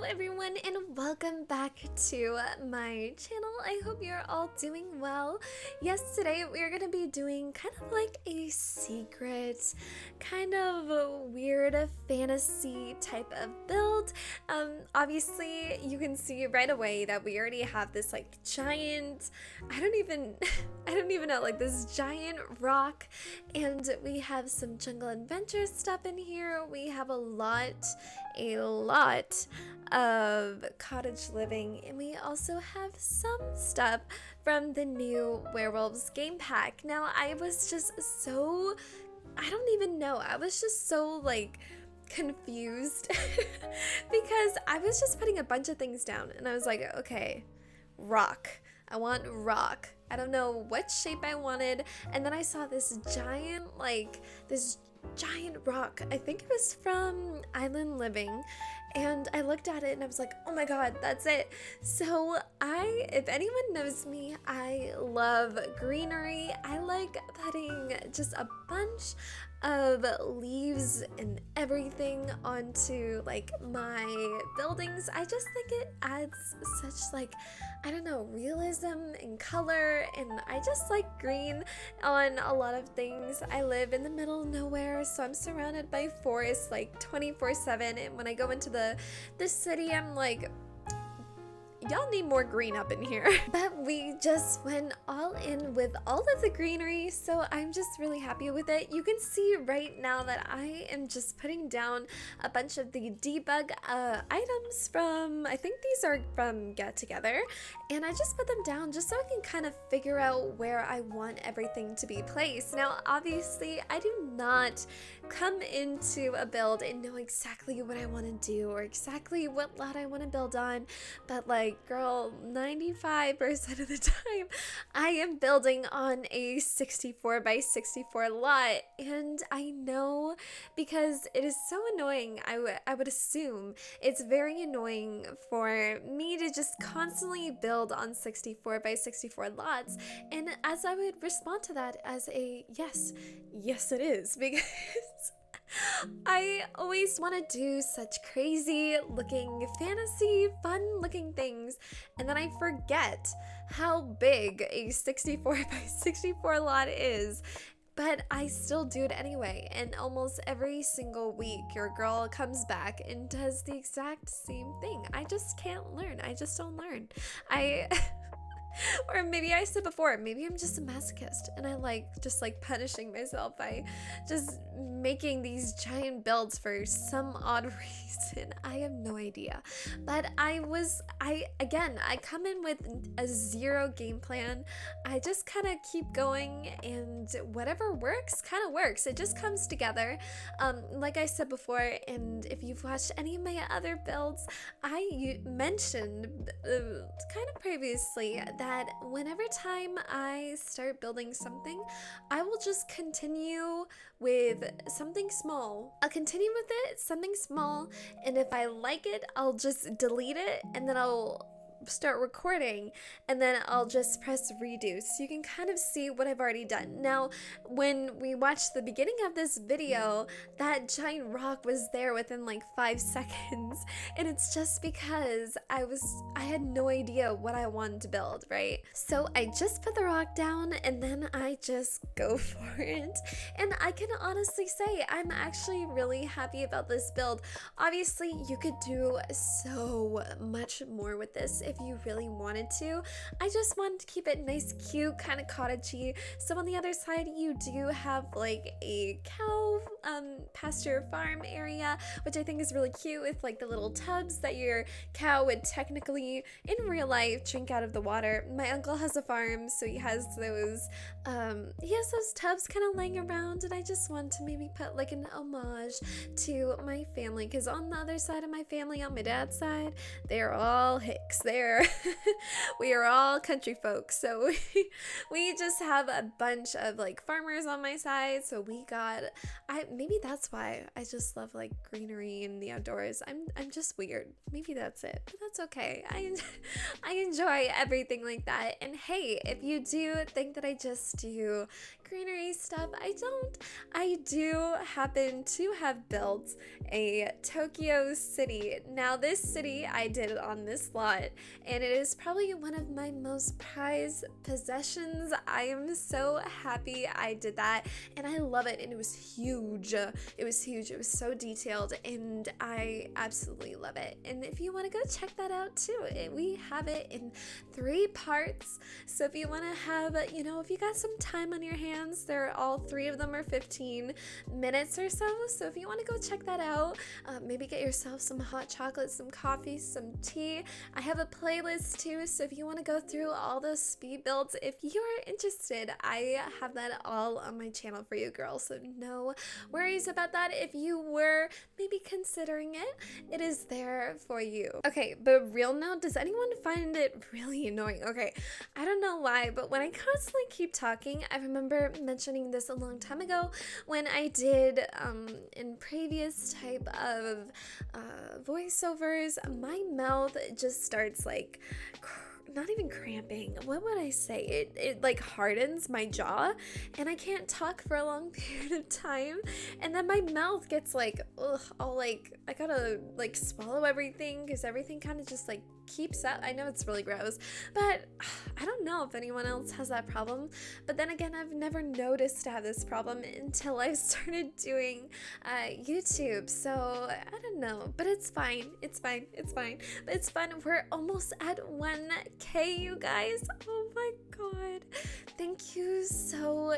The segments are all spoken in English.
everyone, and welcome back to my channel. I hope you're all doing well. Yes, today we're gonna be doing kind of like a secret, kind of weird fantasy type of build. Obviously you can see right away that we already have this like giant, I don't even know, like this giant rock, and we have some jungle adventure stuff in here. We have a lot of cottage living, and we also have some stuff from the new werewolves game pack. Now I was just so, I don't even know, I was just so like confused because I was just putting a bunch of things down and I was like, okay, rock, I want rock. I don't know what shape I wanted, and then I saw this giant rock. I think it was from Island Living, and I looked at it and I was like, oh my god, that's it. So if anyone knows me, I love greenery. I like putting just a bunch of leaves and everything onto like my buildings. I just think it adds such like, I don't know, realism and color, and I just like green on a lot of things. I live in the middle of nowhere, so I'm surrounded by forests like 24/7, and when I go into the city, I'm like, y'all need more green up in here. But we just went all in with all of the greenery, so I'm just really happy with it. You can see right now that I am just putting down a bunch of the debug items from, I think these are from Get Together, and I just put them down just so I can kind of figure out where I want everything to be placed. Now obviously I do not come into a build and know exactly what I want to do or exactly what lot I want to build on, but like, girl, 95% of the time I am building on a 64x64 lot, and I know, because it is so annoying. I would assume it's very annoying for me to just constantly build on 64x64 lots, and as I would respond to that as a yes it is, because I always want to do such crazy looking fantasy, fun looking things, and then I forget how big a 64x64 lot is. But I still do it anyway, and almost every single week your girl comes back and does the exact same thing. I just can't learn. I just don't learn. Or maybe I said before, maybe I'm just a masochist and I like just like punishing myself by just making these giant builds for some odd reason. I have no idea. But I come in with a zero game plan. I just kind of keep going, and whatever works kind of works. It just comes together. Like I said before, and if you've watched any of my other builds, I mentioned kind of previously that whenever time I start building something, I will just continue with something small. I'll continue with it, something small, and if I like it, I'll just delete it, and then I'll start recording, and then I'll just press redo, so you can kind of see what I've already done. Now when we watched the beginning of this video, that giant rock was there within like 5 seconds, and it's just because I had no idea what I wanted to build, right? So I just put the rock down, and then I just go for it, and I can honestly say I'm actually really happy about this build. Obviously you could do so much more with this if you really wanted to. I just wanted to keep it nice, cute, kind of cottagey. So on the other side you do have like a cow pasture farm area, which I think is really cute, with like the little tubs that your cow would technically in real life drink out of the water. My uncle has a farm, so he has those tubs kind of laying around, and I just want to maybe put like an homage to my family, because on the other side of my family, on my dad's side, they're all Hicks. We are all country folks, so we just have a bunch of like farmers on my side. So maybe that's why I just love like greenery and the outdoors. I'm just weird. Maybe that's it, but that's okay. I enjoy everything like that. And hey, if you do think that I just do greenery stuff. I do happen to have built a Tokyo city. Now this city I did on this lot, and it is probably one of my most prized possessions. I am so happy I did that, and I love it, and it was huge. It was huge. It was so detailed, and I absolutely love it. And if you want to go check that out too, we have it in 3 parts. So if you want to have, if you got some time on your hands, all 3 of them are 15 minutes or so. So if you want to go check that out, maybe get yourself some hot chocolate, some coffee, some tea. I have a playlist too, so if you want to go through all those speed builds, if you are interested, I have that all on my channel for you girls, so no worries about that. If you were maybe considering it, it is there for you. Okay, but real note, does anyone find it really annoying? Okay, I don't know why, but when I constantly keep talking, I remember mentioning this a long time ago when I did in previous type of voiceovers, my mouth just starts like not even cramping. What would I say? It like hardens my jaw, and I can't talk for a long period of time. And then my mouth gets like, all like, I gotta like swallow everything because everything kind of just like keeps up. I know it's really gross, but I don't know if anyone else has that problem. But then again, I've never noticed to have this problem until I started doing YouTube. So I don't know, but it's fine. It's fine. It's fine. But it's fun. We're almost at 1K, you guys. Oh my god. Thank you so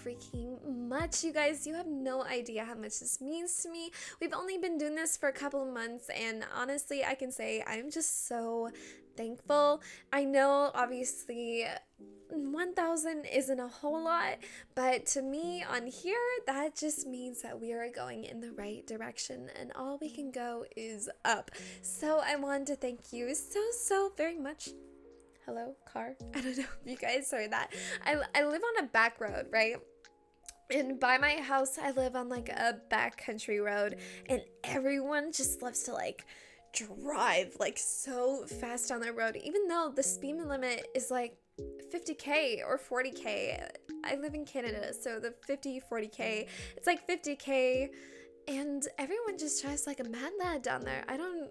freaking much, you guys. You have no idea how much this means to me. We've only been doing this for a couple of months, and honestly, I can say I'm just so thankful. I know obviously 1,000 isn't a whole lot, but to me on here, that just means that we are going in the right direction, and all we can go is up. So I wanted to thank you so very much. Hello, car. I don't know if you guys heard that. I live on a back road, right? And by my house, I live on like a backcountry road, and everyone just loves to like drive like so fast on the road, even though the speed limit is like 50k or 40k. I live in Canada, so the 40k, it's like 50k, and everyone just drives like a mad lad down there. I don't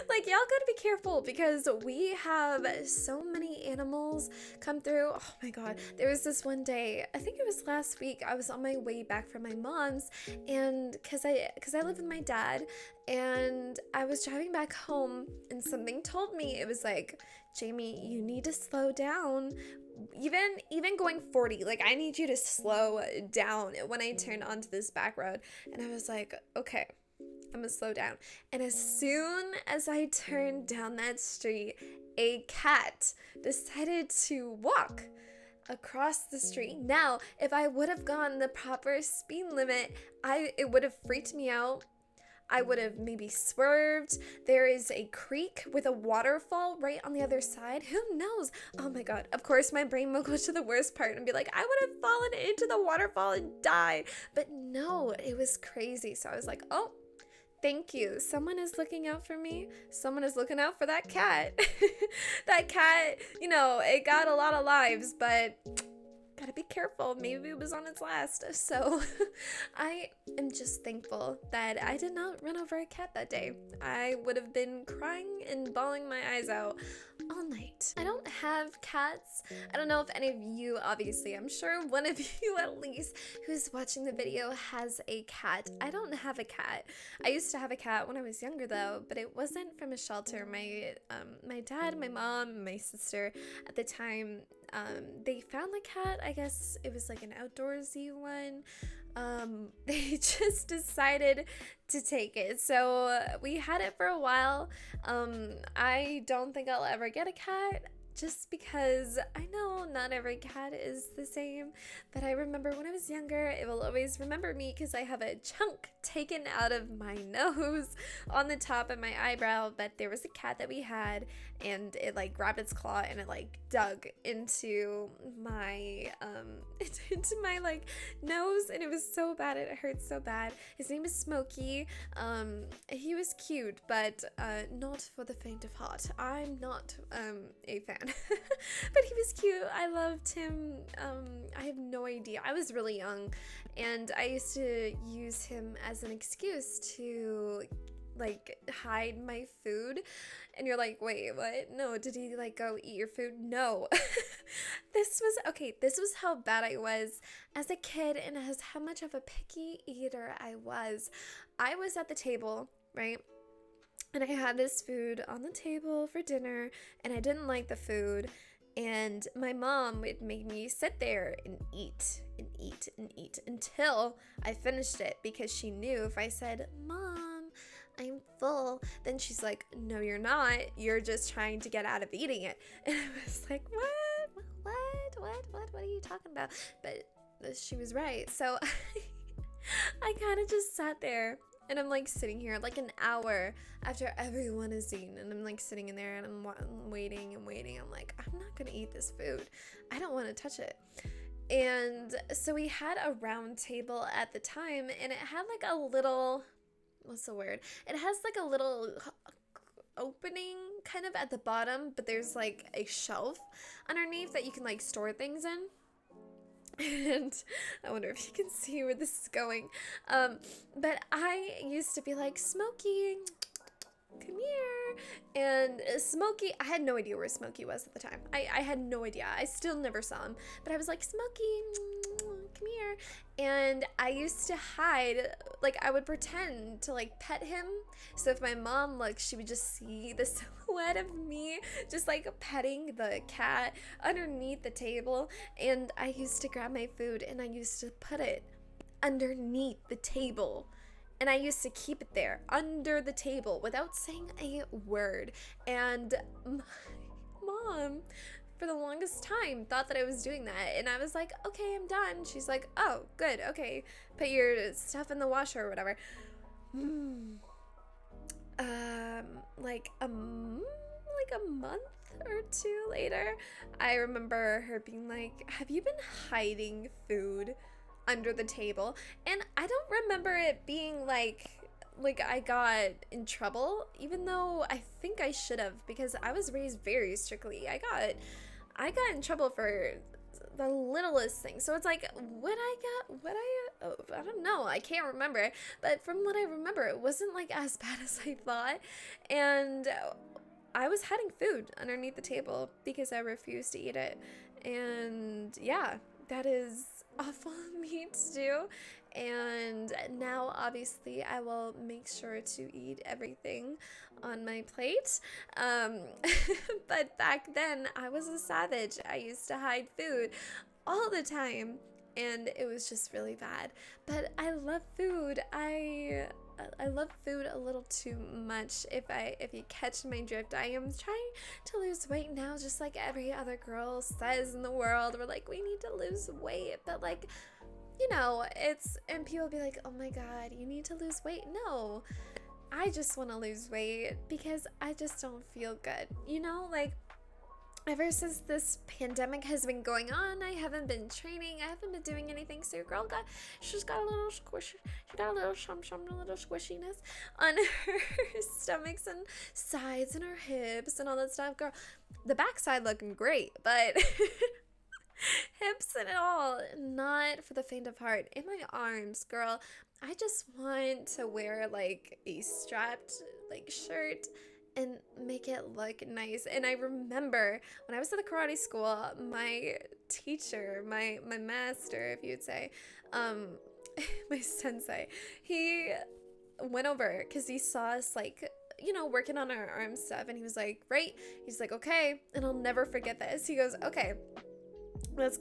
like, y'all gotta be careful because we have so many animals come through. Oh my god, there was this one day, I think it was last week, I was on my way back from my mom's, and because I live with my dad, and I was driving back home, and something told me, it was like, Jamie, you need to slow down. Even going 40, like I need you to slow down when I turned onto this back road. And I was like, okay, I'm gonna slow down. And as soon as I turned down that street, a cat decided to walk across the street. Now, if I would have gone the proper speed limit, it would have freaked me out. I would have maybe swerved. There is a creek with a waterfall right on the other side. Who knows? Oh my god. Of course, my brain will go to the worst part and be like, I would have fallen into the waterfall and died. But no, it was crazy. So I was like, oh, thank you. Someone is looking out for me. Someone is looking out for that cat. That cat, it got a lot of lives, but gotta be careful. Maybe it was on its last. So I am just thankful that I did not run over a cat that day. I would have been crying and bawling my eyes out all night. I don't have cats. I don't know if any of you, obviously, I'm sure one of you at least who's watching the video has a cat. I don't have a cat. I used to have a cat when I was younger though, but it wasn't from a shelter. My dad, my mom, and my sister at the time, they found the cat. I guess it was like an outdoorsy one. They just decided to take it. So we had it for a while. I don't think I'll ever get a cat, just because I know not every cat is the same, but I remember when I was younger, it will always remember me because I have a chunk taken out of my nose on the top of my eyebrow. But there was a cat that we had, and it like grabbed its claw and it like dug into my into my like nose, and it was so bad. It hurt so bad. His name is Smokey. He was cute, but not for the faint of heart. I'm not a fan. But he was cute. I loved him. I have no idea. I was really young, and I used to use him as an excuse to like hide my food. And you're like, wait, what? No, did he like go eat your food? No. This was how bad I was as a kid, and as how much of a picky eater I was. I was at the table, right? And I had this food on the table for dinner, and I didn't like the food. And my mom would make me sit there and eat and eat and eat until I finished it, because she knew if I said, Mom, I'm full, then she's like, no, you're not. You're just trying to get out of eating it. And I was like, what are you talking about? But she was right. So I kind of just sat there. And I'm like sitting here like an hour after everyone is eaten, and I'm like sitting in there and I'm waiting and waiting. I'm like, I'm not gonna eat this food. I don't want to touch it. And so we had a round table at the time, and it had like a little, what's the word? It has like a little opening kind of at the bottom, but there's like a shelf underneath that you can like store things in. And I wonder if you can see where this is going. But I used to be like, Smokey, come here. And Smokey, I had no idea where Smokey was at the time. I had no idea. I still never saw him. But I was like, Smokey, come here. And I used to hide, like I would pretend to like pet him. So if my mom looked, she would just see the silhouette of me just like petting the cat underneath the table. And I used to grab my food and I used to put it underneath the table. And I used to keep it there under the table without saying a word. And my mom, for the longest time, thought that I was doing that. And I was like, okay, I'm done. She's like, oh, good. Okay, put your stuff in the washer or whatever. Like a month or two later, I remember her being like, have you been hiding food under the table? And I don't remember it being like I got in trouble, even though I think I should have, because I was raised very strictly. I got in trouble for the littlest thing. So it's like, I don't know. I can't remember. But from what I remember, it wasn't like as bad as I thought. And I was hiding food underneath the table because I refused to eat it. And yeah, that is awful of me to do. And now obviously I will make sure to eat everything on my plate. But back then I was a savage. I used to hide food all the time, and it was just really bad. But I love food. I love food a little too much. If you catch my drift, I am trying to lose weight now, just like every other girl says in the world. We're like, we need to lose weight, but like, you know, and people be like, oh my god, you need to lose weight. No, I just want to lose weight because I just don't feel good, you know? Like, ever since this pandemic has been going on, I haven't been training, I haven't been doing anything, so your girl she's got a little squish, she got a little a little squishiness on her stomachs and sides and her hips and all that stuff. Girl, the backside looking great, but hips and all, not for the faint of heart. In my arms, girl, I just want to wear like a strapped like shirt and make it look nice. And I remember when I was at the karate school, my teacher, my master, if you'd say, my sensei, he went over because he saw us like, you know, working on our arm stuff, and he was like, right? He's like, okay, and I'll never forget this. He goes, okay, that's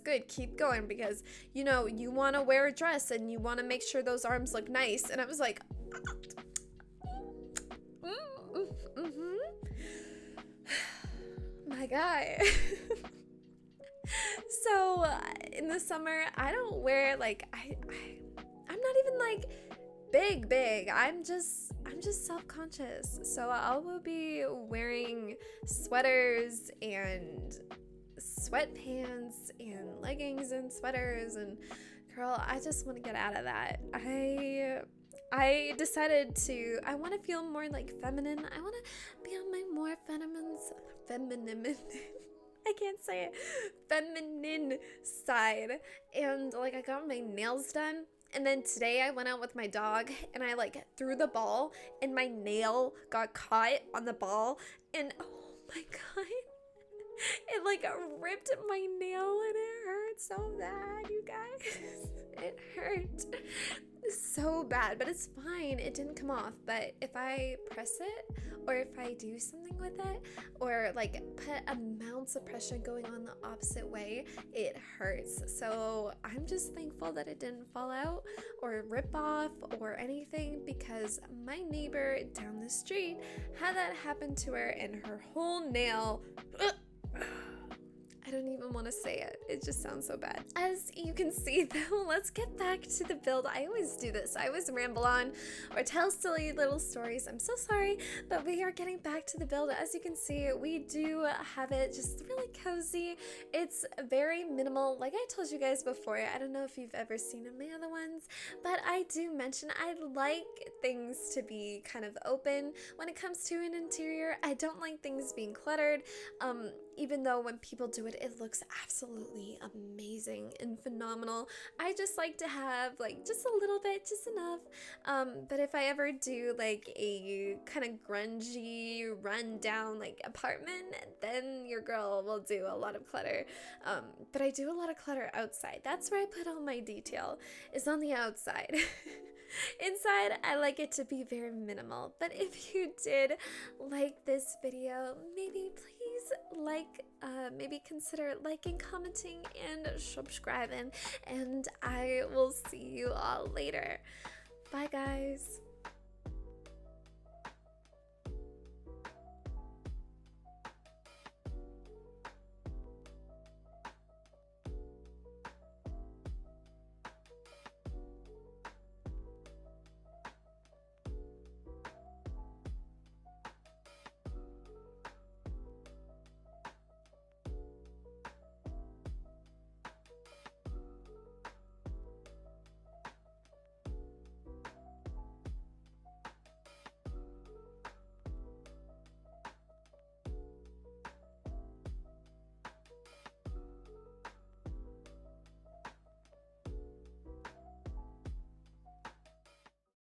good, keep going, because you know you want to wear a dress and you want to make sure those arms look nice. And I was like, my guy. So in the summer I don't wear like I'm not even like big. I'm just self-conscious, so I will be wearing sweaters and sweatpants and leggings and sweaters and girl, I just want to get out of that. I decided I want to feel more like feminine. I want to be on my more feminine I can't say it, feminine side. And like I got my nails done. And then today I went out with my dog and I like threw the ball and my nail got caught on the ball. And oh my God, it like ripped my nail and it hurt so bad, you guys. It hurt so bad, but it's fine. It didn't come off. But if I press it or if I do something with it or like put amounts of pressure going on the opposite way, it hurts. So I'm just thankful that it didn't fall out or rip off or anything, because my neighbor down the street had that happen to her and her whole nail I don't even want to say it. It just sounds so bad. As you can see though, let's get back to the build. I always do this. I always ramble on or tell silly little stories. I'm so sorry, but we are getting back to the build. As you can see, we do have it just really cozy. It's very minimal. Like I told you guys before, I don't know if you've ever seen my other ones, but I do mention I like things to be kind of open when it comes to an interior. I don't like things being cluttered. Even though when people do it, it looks absolutely amazing and phenomenal. I just like to have like just a little bit, just enough. But if I ever do like a kind of grungy, run down like apartment, then your girl will do a lot of clutter. But I do a lot of clutter outside. That's where I put all my detail, is on the outside. Inside, I like it to be very minimal. But if you did like this video, maybe please maybe consider liking, commenting, and subscribing. And I will see you all later. Bye, guys.